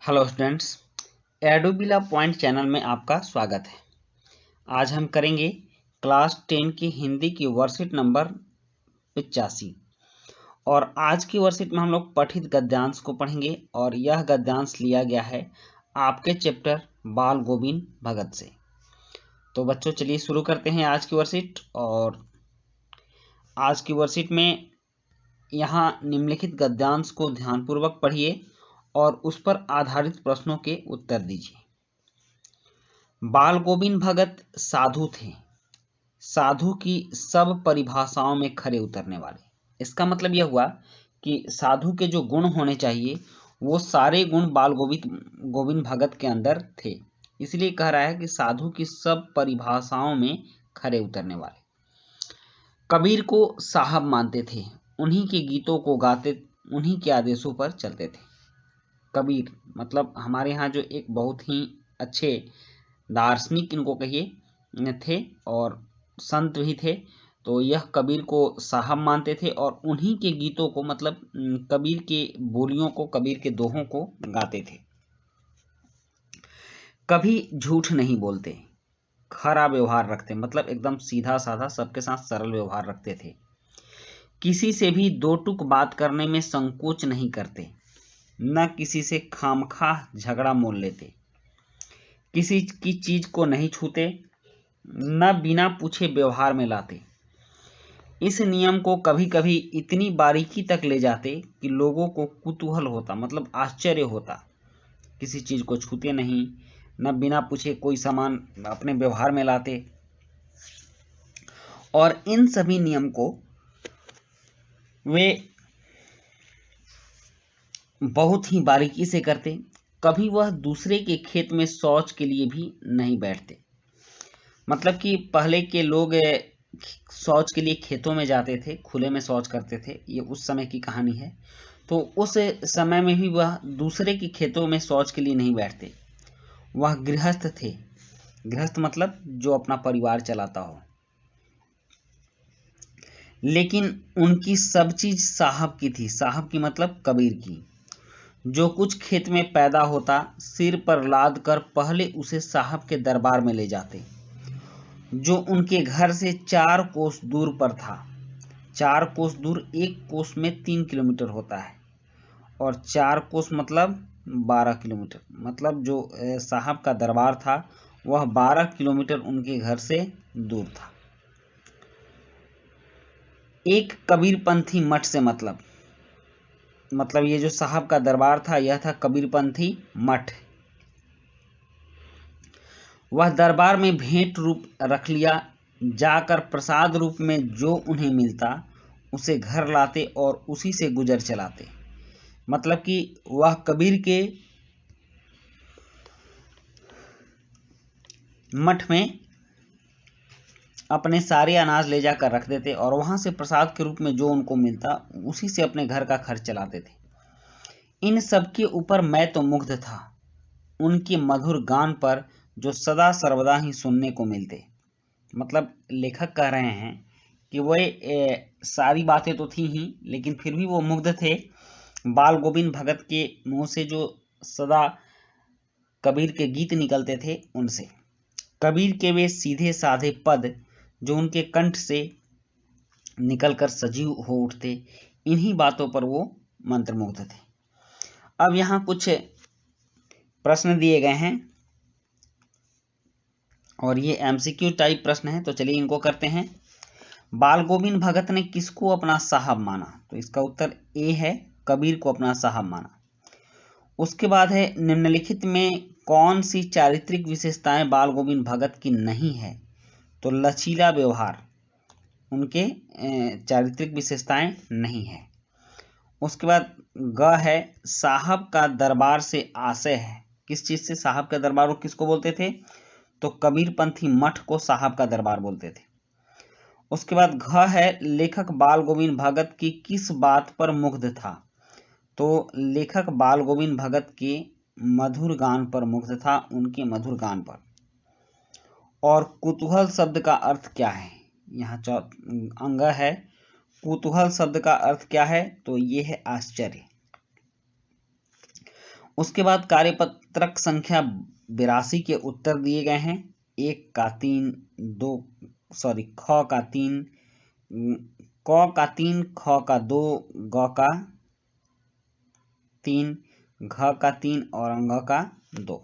Hello students, एडोबिला point channel में आपका स्वागत है। आज हम करेंगे क्लास 10 की हिंदी की वर्कशीट नंबर 85 और आज की वर्कशीट में हम लोग पठित गद्यांश को पढ़ेंगे और यह गद्यांश लिया गया है आपके चैप्टर बाल गोविंद भगत से। तो बच्चों चलिए शुरू करते हैं आज की वर्कशीट। और आज की वर्कशीट में यहाँ निम्नलिखित गद्यांश को ध्यानपूर्वक पढ़िए और उस पर आधारित प्रश्नों के उत्तर दीजिए। बाल गोविंद भगत साधु थे, साधु की सब परिभाषाओं में खरे उतरने वाले। इसका मतलब यह हुआ कि साधु के जो गुण होने चाहिए वो सारे गुण बाल गोविंद भगत के अंदर थे। इसलिए कह रहा है कि साधु की सब परिभाषाओं में खरे उतरने वाले। कबीर को साहब मानते थे, उन्हीं के गीतों को गाते, उन्हीं के आदेशों पर चलते थे। कबीर मतलब हमारे यहाँ जो एक बहुत ही अच्छे दार्शनिक इनको कहिए थे और संत भी थे। तो यह कबीर को साहब मानते थे और उन्हीं के गीतों को मतलब कबीर के बोलियों को, कबीर के दोहों को गाते थे। कभी झूठ नहीं बोलते, खरा व्यवहार रखते, मतलब एकदम सीधा साधा सबके साथ सरल व्यवहार रखते थे। किसी से भी दो टुक बात करने में संकोच नहीं करते, न किसी से खामखा झगड़ा मोल लेते, किसी की चीज को नहीं छूते, न बिना पूछे व्यवहार में लाते। इस नियम को कभी कभी इतनी बारीकी तक ले जाते कि लोगों को कुतूहल होता, मतलब आश्चर्य होता। किसी चीज को छूते नहीं, न बिना पूछे कोई सामान अपने व्यवहार में लाते। और इन सभी नियम को वे बहुत ही बारीकी से करते। कभी वह दूसरे के खेत में शौच के लिए भी नहीं बैठते। मतलब कि पहले के लोग शौच के लिए खेतों में जाते थे, खुले में शौच करते थे, ये उस समय की कहानी है। तो उस समय में भी वह दूसरे के खेतों में शौच के लिए नहीं बैठते। वह गृहस्थ थे। गृहस्थ मतलब जो अपना परिवार चलाता हो। लेकिन उनकी सब चीज साहब की थी। साहब की मतलब कबीर की। जो कुछ खेत में पैदा होता सिर पर लाद कर पहले उसे साहब के दरबार में ले जाते, जो उनके घर से 4 कोस दूर पर था। 4 कोस दूर, 1 कोस में 3 किलोमीटर होता है और 4 कोस मतलब 12 किलोमीटर। मतलब जो साहब का दरबार था वह 12 किलोमीटर उनके घर से दूर था। एक कबीरपंथी मठ से मतलब ये जो साहब का दरबार था यह था कबीरपंथी मठ। वह दरबार में भेंट रूप रख लिया, जाकर प्रसाद रूप में जो उन्हें मिलता उसे घर लाते और उसी से गुजर चलाते। मतलब कि वह कबीर के मठ में अपने सारे अनाज ले जाकर रख देते और वहां से प्रसाद के रूप में जो उनको मिलता उसी से अपने घर का खर्च चलाते थे। इन सब के ऊपर मैं तो मुग्ध था, उनके मधुर गान पर जो सदा सर्वदा ही सुनने को मिलते। मतलब लेखक कह रहे हैं कि वह सारी बातें तो थी ही, लेकिन फिर भी वो मुग्ध थे बाल गोविंद भगत के मुंह से जो सदा कबीर के गीत निकलते थे उनसे। कबीर के वे सीधे साधे पद जो उनके कंठ से निकलकर सजीव हो उठते, इन्हीं बातों पर वो मंत्रमुग्ध थे। अब यहाँ कुछ प्रश्न दिए गए हैं और ये एमसीक्यू टाइप प्रश्न है, तो चलिए इनको करते हैं। बाल गोविंद भगत ने किसको अपना साहब माना? तो इसका उत्तर ए है, कबीर को अपना साहब माना। उसके बाद है निम्नलिखित में कौन सी चारित्रिक विशेषताएं बाल गोविंद भगत की नहीं है? तो लचीला व्यवहार उनके चारित्रिक विशेषताएं नहीं है। उसके बाद ग है साहब का दरबार से आशय है। किस चीज से साहब का दरबार वो किसको बोलते थे? तो कबीरपंथी मठ को साहब का दरबार बोलते थे। उसके बाद घ है लेखक बाल गोविंद भगत की किस बात पर मुग्ध था? तो लेखक बाल गोविंद भगत के मधुर गान पर मुग्ध था, उनके मधुर गान पर। और कुतूहल शब्द का अर्थ क्या है? यहाँ अंग है, कुतूहल शब्द का अर्थ क्या है? तो ये है आश्चर्य। उसके बाद कार्यपत्रक संख्या 82 के उत्तर दिए गए हैं। एक का 3, ख का 3, क का 3, ख का 2, ग का 3, घ का 3 और अंग का 2।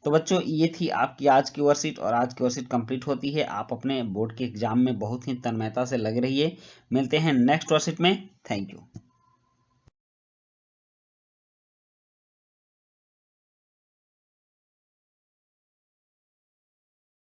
तो बच्चों ये थी आपकी आज की वर्कशीट और आज की वर्कशीट कंप्लीट होती है। आप अपने बोर्ड के एग्जाम में बहुत ही तन्मयता से लग रही है। मिलते हैं नेक्स्ट वर्कशीट में। Thank you.